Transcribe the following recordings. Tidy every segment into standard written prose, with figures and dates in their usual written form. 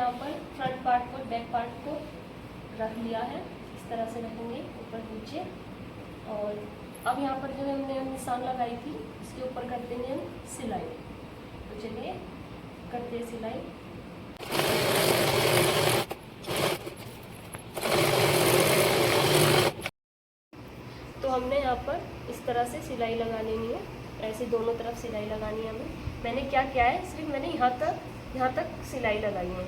यहाँ पर front part को बैक पार्ट को रख लिया है, इस तरह से रखेंगे ऊपर नीचे। और अब यहाँ पर जो हमने निशान लगाई थी इसके ऊपर कर देंगे हम सिलाई। तो चलिए करते हैं सिलाई। तो हमने यहाँ पर इस तरह से सिलाई लगा लेनी है, ऐसे दोनों तरफ सिलाई लगानी है हमें। मैंने क्या किया है, सिर्फ मैंने यहाँ तक सिलाई लगाई है,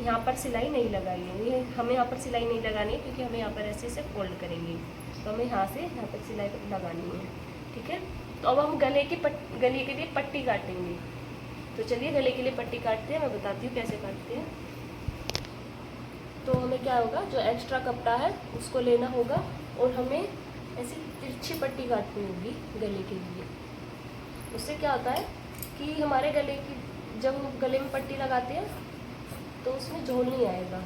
यहाँ पर सिलाई नहीं लगाई है। ये हमें यहाँ पर सिलाई नहीं लगानी है क्योंकि हमें यहाँ पर ऐसे से फोल्ड करेंगे, तो हमें यहाँ से यहाँ तक सिलाई लगानी है, ठीक है। तो अब हम गले के लिए पट्टी काटेंगे। तो चलिए गले के लिए पट्टी काटते हैं, मैं बताती हूँ कैसे काटते हैं। तो हमें क्या होगा, जो एक्स्ट्रा कपड़ा है उसको लेना होगा और हमें ऐसी तिरछी पट्टी काटनी होगी गले के लिए। उससे क्या होता है कि हमारे गले की, जब हम गले में पट्टी लगाते हैं तो उसमें झोल नहीं आएगा।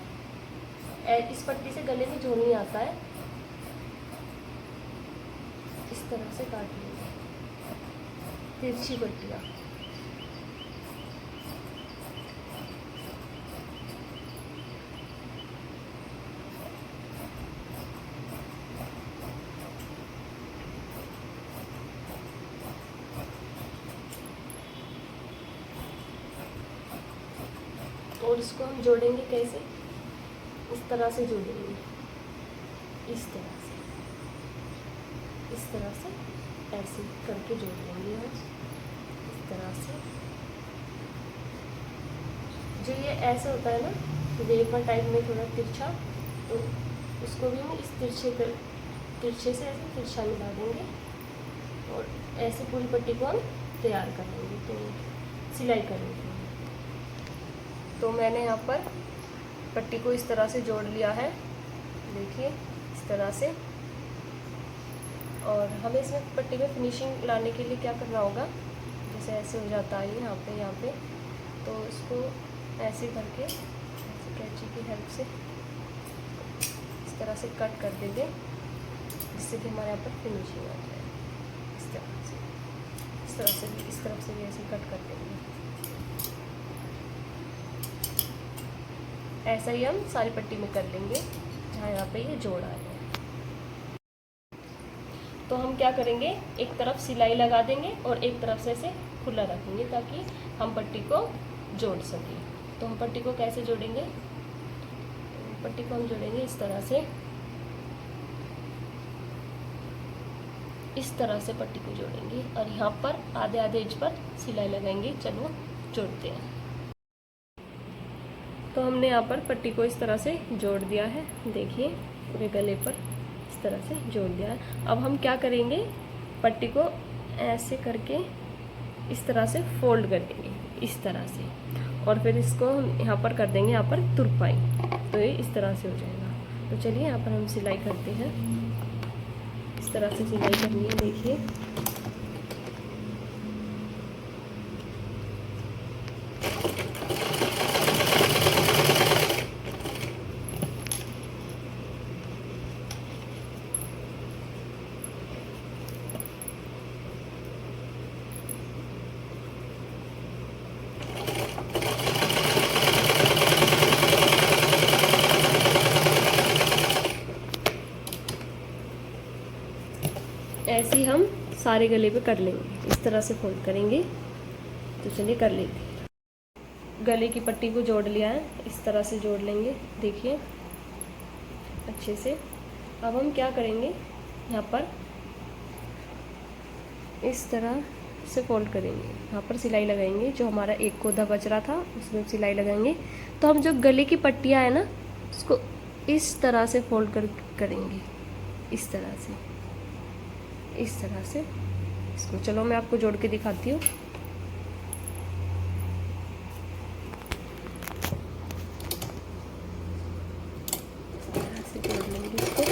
इस पट्टी से गले में झोल नहीं आता है। इस तरह से काट लेंगे तिरछी पट्टियाँ। और इसको हम जोड़ेंगे कैसे, इस तरह से जोड़ेंगे, इस तरह से ऐसे करके जोड़ लेंगे हम, इस तरह से। जो ये ऐसे होता है ना वेपर टाइप में थोड़ा तिरछा, तो उसको भी हम इस तिरछे से ऐसे तिरछा मिला देंगे और ऐसे पूरी पट्टी को हम तैयार कर लेंगे, तो सिलाई करेंगे। तो मैंने यहाँ पर पट्टी को इस तरह से जोड़ लिया है, देखिए इस तरह से। और हमें इसमें पट्टी में फिनिशिंग लाने के लिए क्या करना होगा, जैसे ऐसे हो जाता है यहाँ पे, तो इसको ऐसे करके ऐसे कैंची की हेल्प से इस तरह से कट कर देंगे, जिससे कि हमारे यहाँ पर फिनिशिंग आ जाए। इस तरह से भी, इस तरफ से भी ऐसे कट कर देंगे। ऐसा ही हम सारी पट्टी में कर लेंगे जहाँ यहाँ पे ये जोड़ आ जाए। तो हम क्या करेंगे, एक तरफ सिलाई लगा देंगे और एक तरफ से ऐसे खुला रखेंगे ताकि हम पट्टी को जोड़ सकें। तो हम पट्टी को कैसे जोड़ेंगे, पट्टी को हम जोड़ेंगे इस तरह से पट्टी को जोड़ेंगे और यहाँ पर आधे एज पर सिलाई लगाएंगे। चलो जोड़ते हैं। तो हमने यहाँ पर पट्टी को इस तरह से जोड़ दिया है, देखिए पूरे गले पर इस तरह से जोड़ दिया है। अब हम क्या करेंगे, पट्टी को ऐसे करके इस तरह से फोल्ड कर देंगे, इस तरह से, और फिर इसको हम यहाँ पर कर देंगे, यहाँ पर तुरपाई, तो ये इस तरह से हो जाएगा। तो चलिए यहाँ पर हम सिलाई करते हैं। इस तरह से सिलाई करनी है, देखिए ऐसे ही हम सारे गले पे कर लेंगे, इस तरह से फोल्ड करेंगे। तो चलिए कर लेते हैं। गले की पट्टी को जोड़ लिया है, इस तरह से जोड़ लेंगे, देखिए अच्छे से। अब हम क्या करेंगे, यहाँ पर इस तरह से फोल्ड करेंगे, यहाँ पर सिलाई लगाएंगे। जो हमारा एक कोधा बच रहा था उसमें सिलाई लगाएंगे। तो हम जो गले की पट्टियाँ है ना, उसको इस तरह से फोल्ड करेंगे, इस तरह से, इस तरह से इसको। चलो मैं आपको जोड़ के दिखाती हूँ। इस तरह से जोड़ लेंगे इसको।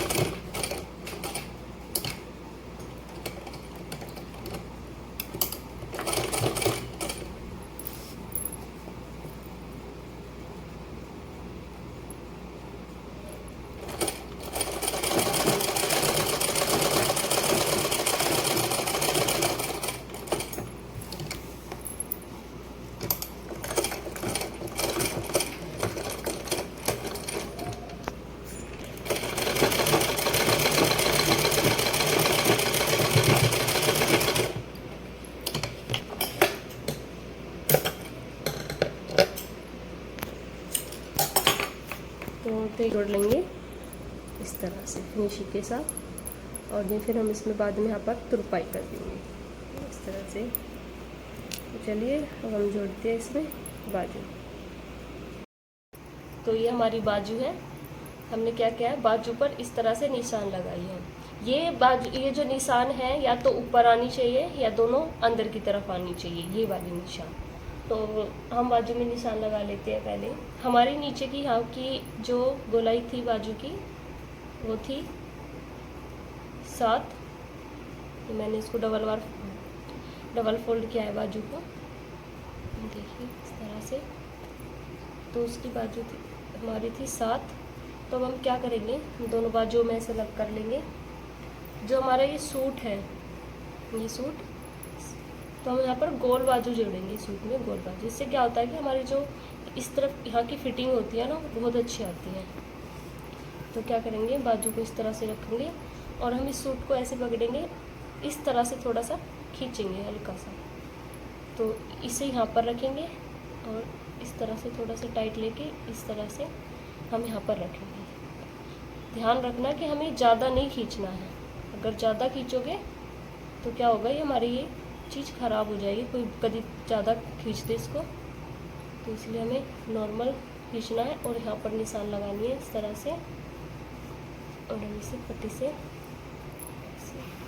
होते ही जोड़ लेंगे इस तरह से फिनिशिंग के साथ। और ये फिर हम इसमें बाद में यहाँ पर तुरपाई कर देंगे इस तरह से। तो चलिए अब हम जोड़ते हैं इसमें बाजू। तो ये हमारी बाजू है। हमने क्या किया है, बाजू पर इस तरह से निशान लगाई है। ये बाजू, ये जो निशान है या तो ऊपर आनी चाहिए या दोनों अंदर की तरफ आनी चाहिए, ये वाली निशान। तो हम बाजू में निशान लगा लेते हैं पहले। हमारी नीचे की यहाँ की जो गोलाई थी बाजू की वो थी 7। तो मैंने इसको डबल फोल्ड किया है बाजू को, देखिए इस तरह से। तो उसकी बाजू थी हमारी थी 7। तो अब हम क्या करेंगे, दोनों बाजुओं में ऐसे लग कर लेंगे। जो हमारा ये सूट है, ये सूट, तो हम यहाँ पर गोल बाजू जोड़ेंगे सूट में, गोल बाजू। इससे क्या होता है कि हमारी जो इस तरफ यहाँ की फिटिंग होती है ना, वो बहुत अच्छी आती है। तो क्या करेंगे, बाजू को इस तरह से रखेंगे और हम इस सूट को ऐसे पकड़ेंगे, इस तरह से थोड़ा सा खींचेंगे हल्का सा। तो इसे यहाँ पर रखेंगे और इस तरह से थोड़ा सा टाइट लेके इस तरह से हम यहाँ पर रखेंगे। ध्यान रखना कि हमें ज़्यादा नहीं खींचना है। अगर ज़्यादा खींचोगे तो क्या होगा, ये हमारी ये चीज़ ख़राब हो जाएगी, कोई कभी ज़्यादा खींच दे इसको। तो इसलिए हमें नॉर्मल खींचना है और यहाँ पर निशान लगानी है इस तरह से, और हम इसे पट्टी से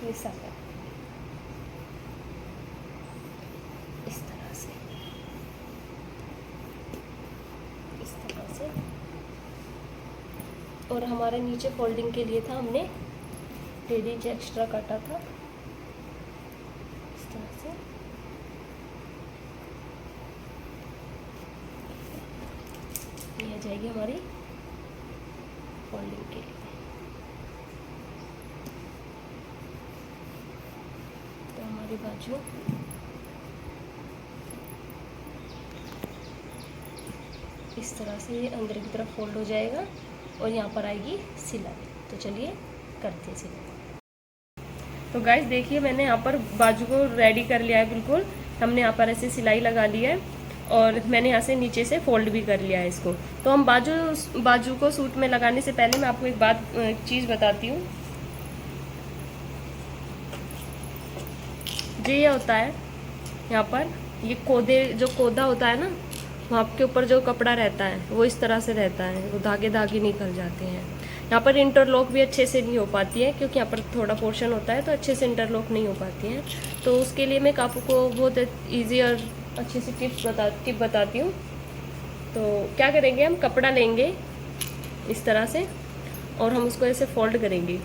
निशान इस तरह से, इस तरह से। और हमारे नीचे फोल्डिंग के लिए था, हमने 1.5 इंच एक्स्ट्रा काटा था इस तरह से। ये आ जाएगी हमारी फोल्डिंग के लिए। तो हमारी बाजू इस तरह से ये अंदर की तरफ फोल्ड हो जाएगा और यहाँ पर आएगी सिलाई। तो चलिए करते हैं सिलाई। तो गाइस देखिए, मैंने यहाँ पर बाजू को रेडी कर लिया है बिल्कुल। हमने यहाँ पर ऐसे सिलाई लगा ली है और मैंने यहाँ से नीचे से फोल्ड भी कर लिया है इसको। तो हम बाजू को सूट में लगाने से पहले मैं आपको एक चीज़ बताती हूँ। ये होता है यहाँ पर, ये जो कोदा होता है ना, वहाँ के ऊपर जो कपड़ा रहता है वो इस तरह से रहता है, वो धागे निकल जाते हैं। यहाँ पर इंटरलॉक भी अच्छे से नहीं हो पाती है, क्योंकि यहाँ पर थोड़ा पोर्शन होता है तो अच्छे से इंटरलॉक नहीं हो पाती हैं। तो उसके लिए मैं आपको बहुत ईजी और अच्छी सी टिप बताती हूँ। तो क्या करेंगे, हम कपड़ा लेंगे इस तरह से और हम उसको ऐसे फोल्ड करेंगे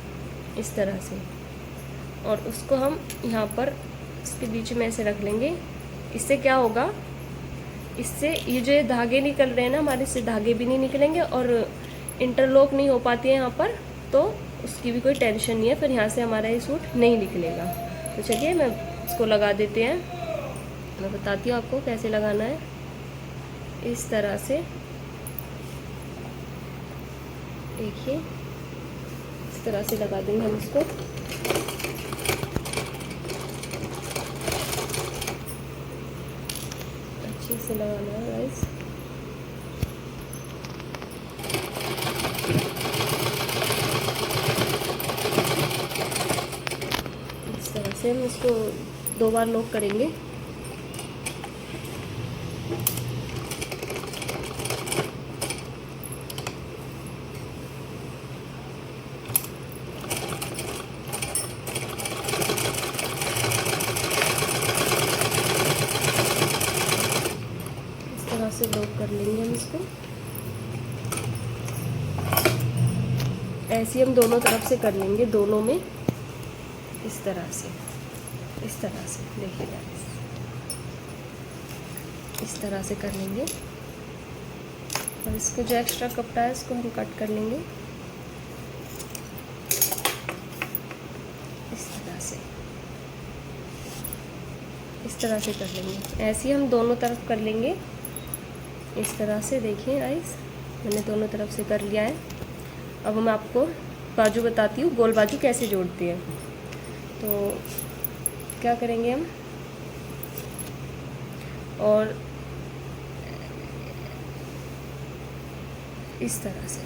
इस तरह से, और उसको हम यहाँ पर इसके बीच में ऐसे रख लेंगे। इससे क्या होगा, इससे ये जो धागे निकल रहे हैं ना हमारे, से धागे भी नहीं निकलेंगे और इंटरलॉक नहीं हो पाती है यहाँ पर, तो उसकी भी कोई टेंशन नहीं है। फिर यहाँ से हमारा ये सूट नहीं निकलेगा। तो चलिए मैं इसको लगा देते हैं। मैं बताती हूँ आपको कैसे लगाना है। इस तरह से देखिए, इस तरह से लगा देंगे हम इसको। अच्छे से लगाना है गाइस। इस तरह से हम इसको 2 बार लॉक करेंगे। से लॉक कर लेंगे हम इसको। ऐसे हम दोनों तरफ से कर लेंगे, दोनों में इस तरह से देखिएगा, इस तरह से कर लेंगे। और इसको जो एक्स्ट्रा कपड़ा है इसको हम कट कर लेंगे इस तरह से कर लेंगे। ऐसे ही हम दोनों तरफ कर लेंगे इस तरह से। देखिए गाइस, मैंने दोनों तरफ से कर लिया है। अब मैं आपको बाजू बताती हूँ, गोल बाजू कैसे जोड़ते हैं। तो क्या करेंगे हम, और इस तरह से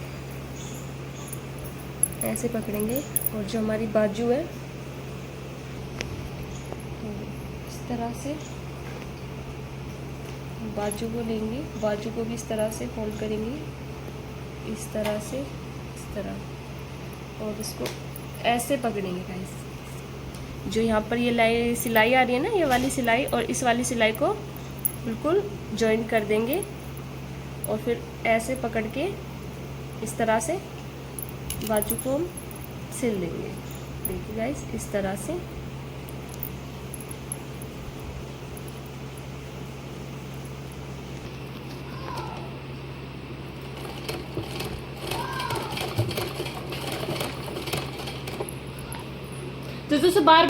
ऐसे पकड़ेंगे और जो हमारी बाजू है इस तरह से बाजू को लेंगे, बाजू को भी इस तरह से फोल्ड करेंगे, इस तरह से, इस तरह, और इसको ऐसे पकड़ेंगे गाइस। जो यहाँ पर ये सिलाई आ रही है ना, ये वाली सिलाई और इस वाली सिलाई को बिल्कुल जॉइन कर देंगे और फिर ऐसे पकड़ के इस तरह से बाजू को हम सिल देंगे। देखिए गाइस, इस तरह से। तो बाहर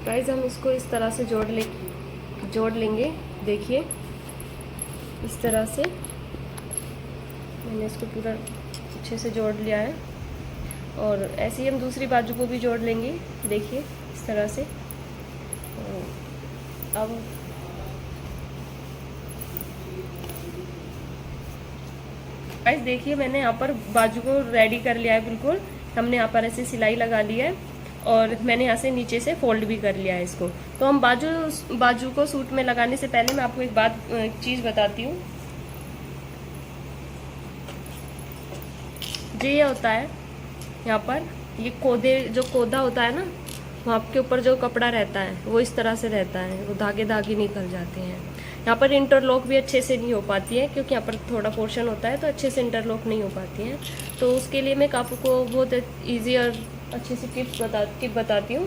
गाइस हम इसको इस तरह से जोड़ लेंगे। देखिए इस तरह से मैंने इसको पूरा अच्छे से जोड़ लिया है और ऐसे ही हम दूसरी बाजू को भी जोड़ लेंगे। देखिए इस तरह से। अब गाइस देखिए मैंने यहाँ पर बाजू को रेडी कर लिया है बिल्कुल। हमने यहाँ पर ऐसे सिलाई लगा ली है और मैंने यहाँ से नीचे से फोल्ड भी कर लिया है इसको। तो हम बाजू को सूट में लगाने से पहले मैं आपको एक चीज़ बताती हूँ। ये होता है यहाँ पर, ये जो कोदा होता है ना, वहाँ के ऊपर जो कपड़ा रहता है वो इस तरह से रहता है, वो धागे निकल जाते हैं। यहाँ पर इंटरलॉक भी अच्छे से नहीं हो पाती है क्योंकि यहाँ पर थोड़ा पोर्शन होता है तो अच्छे से इंटरलॉक नहीं हो पाती है। तो उसके लिए मैं आपको बहुत ईजी और अच्छी सी टिप बताती हूँ।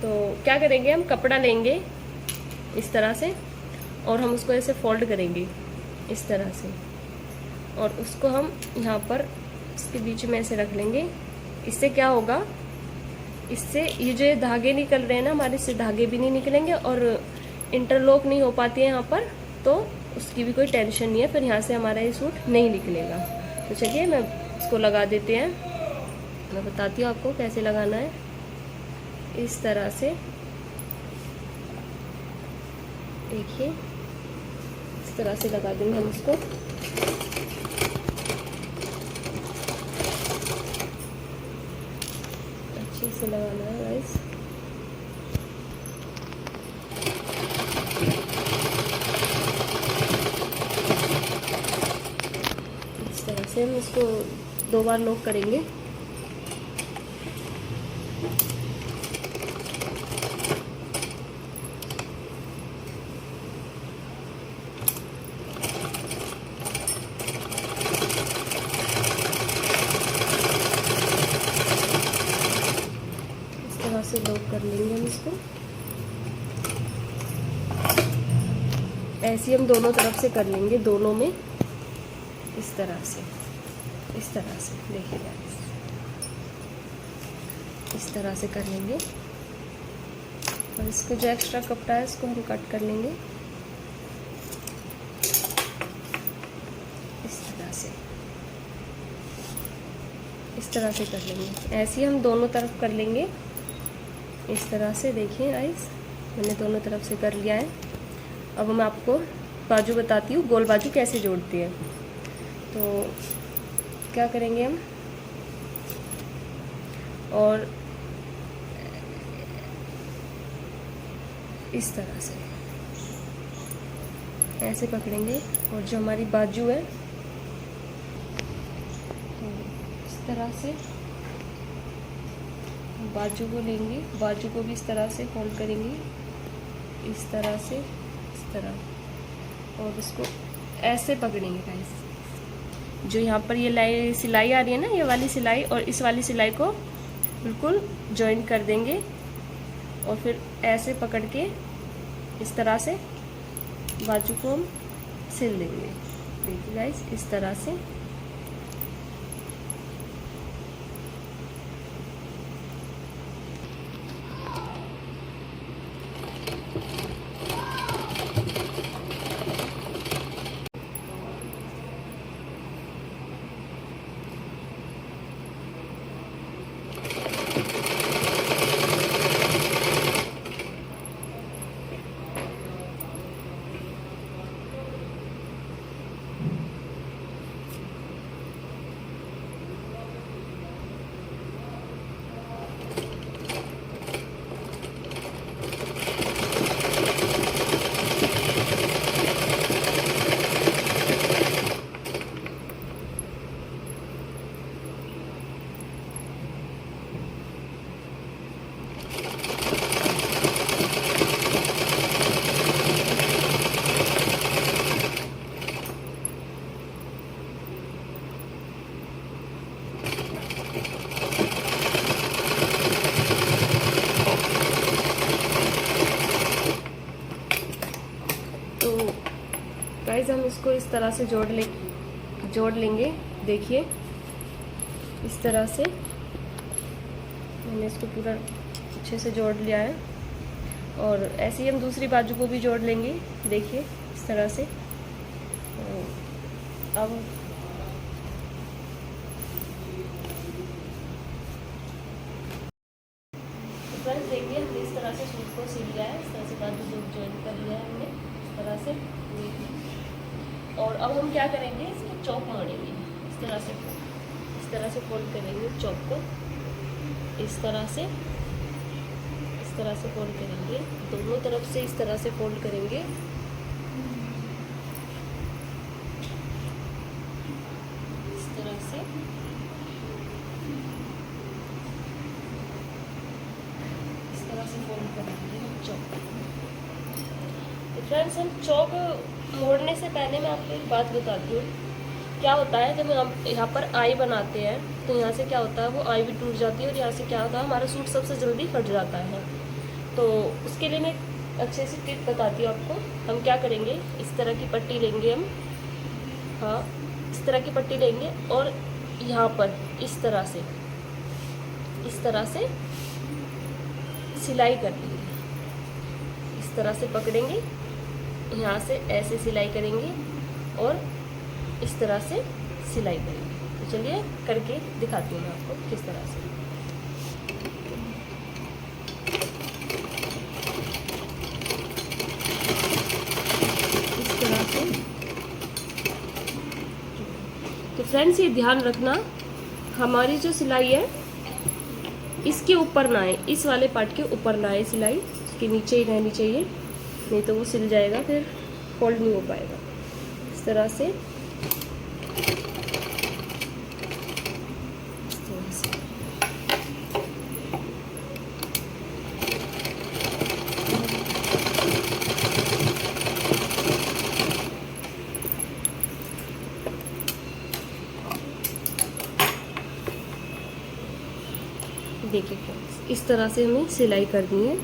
तो क्या करेंगे, हम कपड़ा लेंगे इस तरह से और हम उसको ऐसे फोल्ड करेंगे इस तरह से और उसको हम यहाँ पर इसके बीच में ऐसे रख लेंगे। इससे क्या होगा, इससे ये जो धागे निकल रहे हैं ना हमारे, इससे धागे भी नहीं निकलेंगे और इंटरलॉक नहीं हो पाती है यहाँ पर, तो उसकी भी कोई टेंशन नहीं है। फिर यहाँ से हमारा ये सूट नहीं निकलेगा। तो चलिए मैं इसको लगा देते हैं। मैं बताती हूँ आपको कैसे लगाना है। इस तरह से देखिए, इस तरह से लगा देंगे हम इसको। अच्छे से लगाना है गाइस। इस तरह से हम इसको 2 बार लॉक करेंगे। से लॉक कर लेंगे हम इसको। ऐसे हम दोनों तरफ से कर लेंगे, दोनों में इस तरह से देखिएगा, इस तरह से कर लेंगे। और इसको जो एक्स्ट्रा कपड़ा है इसको हम कट कर लेंगे इस तरह से कर लेंगे। ऐसे ही हम दोनों तरफ कर लेंगे इस तरह से। देखिए गाइस, मैंने दोनों तरफ से कर लिया है। अब मैं आपको बाजू बताती हूँ, गोल बाजू कैसे जोड़ती है। तो क्या करेंगे हम, और इस तरह से ऐसे पकड़ेंगे और जो हमारी बाजू है तो इस तरह से बाजू को लेंगे, बाजू को भी इस तरह से फोल्ड करेंगे, इस तरह से, इस तरह, और इसको ऐसे पकड़ेंगे गाइस। जो यहाँ पर ये सिलाई आ रही है ना, ये वाली सिलाई और इस वाली सिलाई को बिल्कुल जॉइन कर देंगे और फिर ऐसे पकड़ के इस तरह से बाजू को हम सिल देंगे। देखिए गाइस, इस तरह से। गाइस हम इसको इस तरह से जोड़ लेंगे। देखिए इस तरह से मैंने इसको पूरा अच्छे से जोड़ लिया है और ऐसे ही हम दूसरी बाजू को भी जोड़ लेंगे। देखिए इस तरह से। अब फ्रेंड्स देखिए हमने इस तरह से सूट को सिल लिया है, इस तरह से बाजू ज्वाइन कर लिया है हमने इस तरह से। और अब हम क्या करेंगे, इसको चौक मारेंगे इस तरह से फोल्ड करेंगे चौक को इस तरह से फोल्ड करेंगे, दोनों तरफ से इस तरह से फोल्ड करेंगे। इस तरह से फोल्ड करेंगे चौक। तो फ्रेंड्स हम चौक मोड़ने से पहले मैं आपको एक बात बताती हूँ। क्या होता है जब हम यहाँ पर आई बनाते हैं तो यहाँ से क्या होता है, वो आई भी टूट जाती है और यहाँ से क्या होता है, हमारा सूट सबसे जल्दी फट जाता है। तो उसके लिए मैं अच्छे से टिप बताती हूँ आपको। हम क्या करेंगे, इस तरह की पट्टी लेंगे हम, हाँ इस तरह की पट्टी लेंगे और यहाँ पर इस तरह से सिलाई कर देंगे। इस तरह से पकड़ेंगे, यहाँ से ऐसे सिलाई करेंगे और इस तरह से सिलाई करेंगे। तो चलिए करके दिखाती हूँ मैं आपको किस तरह से। इस तरह से। तो फ्रेंड्स ये ध्यान रखना, हमारी जो सिलाई है इसके ऊपर ना आए, इस वाले पार्ट के ऊपर ना आए सिलाई, इसके नीचे ही रहनी चाहिए, नहीं तो वो सिल जाएगा, फिर फोल्ड नहीं हो पाएगा। इस तरह से देखिए फ्रेंड्स, इस तरह से हमें सिलाई करनी है,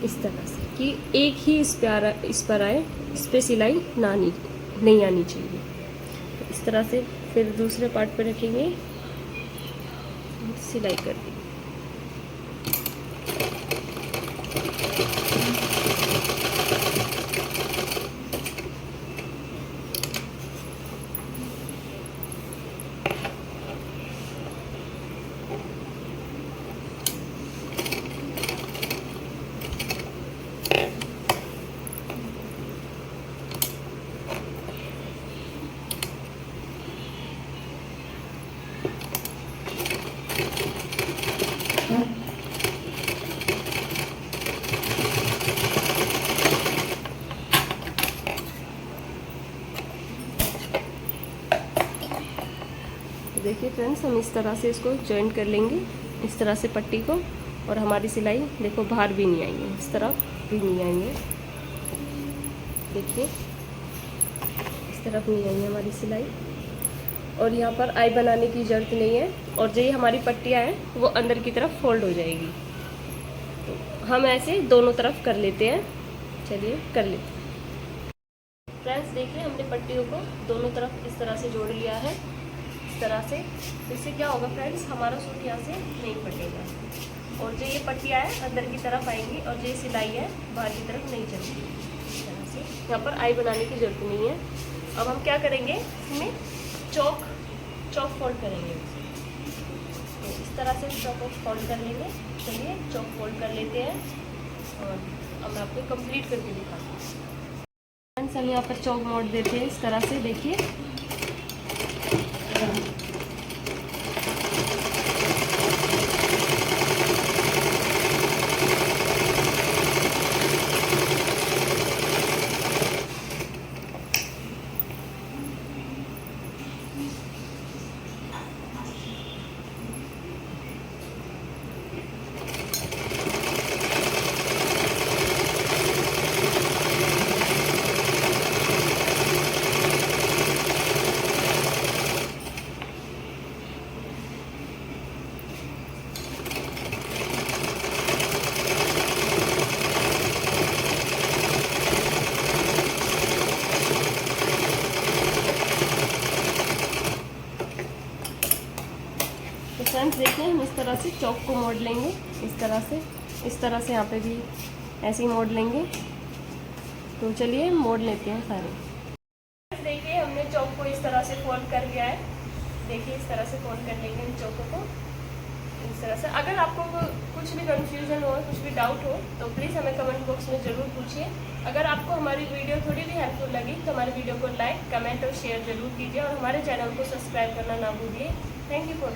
इस तरह से कि एक ही इस पर आए, इस पर सिलाई नहीं आनी चाहिए। तो इस तरह से फिर दूसरे पार्ट पे रखेंगे, सिलाई कर देंगे। देखिए फ्रेंड्स, हम इस तरह से इसको जॉइंट कर लेंगे, इस तरह से पट्टी को। और हमारी सिलाई देखो बाहर भी नहीं आई है, इस तरफ भी नहीं आई है, देखिए इस तरफ नहीं आई है हमारी सिलाई। और यहाँ पर आई बनाने की ज़रूरत नहीं है। और जो ये हमारी पट्टियाँ हैं वो अंदर की तरफ फोल्ड हो जाएगी। तो हम ऐसे दोनों तरफ कर लेते हैं, चलिए कर लेते हैं। फ्रेंड्स देखिए, हमने पट्टियों को दोनों तरफ इस तरह से जोड़ लिया है, इस तरह से। इससे क्या होगा फ्रेंड्स, हमारा सूट यहाँ से नहीं फटेगा। और जो ये पट्टियाँ हैं अंदर की तरफ आएंगी और जो ये सिलाई है बाहर की तरफ नहीं चलेगी। इस तरह से यहाँ पर आई बनाने की ज़रूरत नहीं है। अब हम क्या करेंगे, इसमें चौक फोल्ड करेंगे। तो इस तरह से चौक को फोल्ड कर लेंगे। चलिए चौक फोल्ड कर लेते हैं और अब मैं आपको कंप्लीट करके दिखाती हूँ। फ्रेंड्स हम यहाँ पर चौक मोड़ देते हैं इस तरह से, देखिए। तो फ्रेंड्स देखिए, हम इस तरह से चौक को मोड़ लेंगे, इस तरह से यहाँ पे भी ऐसे ही मोड़ लेंगे। तो चलिए मोड़ लेते हैं सारे। देखिए हमने चौक को इस तरह से फोल्ड कर लिया है, देखिए इस तरह से फोल्ड कर लेंगे इन चौकों को इस तरह से। अगर आपको कुछ भी कंफ्यूजन हो, कुछ भी डाउट हो तो प्लीज़ हमें कमेंट बॉक्स में ज़रूर पूछिए। अगर आपको हमारी वीडियो थोड़ी भी हेल्पफुल लगी तो हमारे वीडियो को लाइक, कमेंट और शेयर ज़रूर कीजिए और हमारे चैनल को सब्सक्राइब करना ना भूलिए। Thank you for